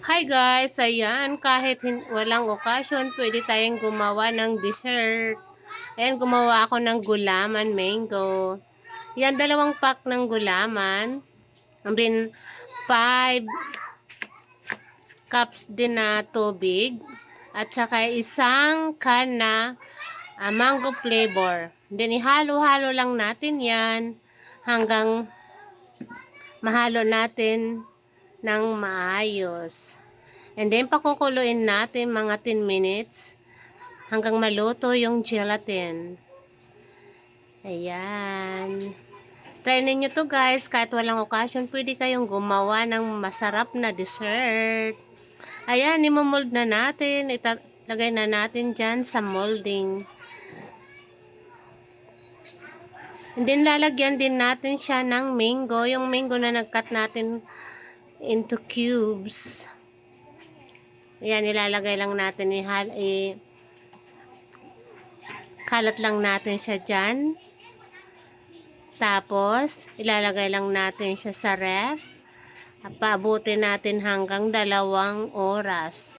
Hi guys! Ayan, kahit walang okasyon, pwede tayong gumawa ng dessert. Ayan, gumawa ako ng gulaman mango. Yan, 2 pack ng gulaman. And then, 5 cups din na tubig. At saka isang can na mango flavor. Then, ihalo-halo lang natin yan hanggang mahalo natin ng maayos. And then, pakukuluin natin mga 10 minutes hanggang maluto yung gelatin. Ayan. Try ninyo to guys. Kahit walang okasyon, pwede kayong gumawa ng masarap na dessert. Ayan, imomold na natin. Italagay na natin dyan sa molding. And then, lalagyan din natin siya ng mango. Yung mango na nag-cut natin into cubes. Ayan, ilalagay lang natin, kalat lang natin siya dyan. Tapos, ilalagay lang natin siya sa ref. Paabutin natin hanggang 2 oras.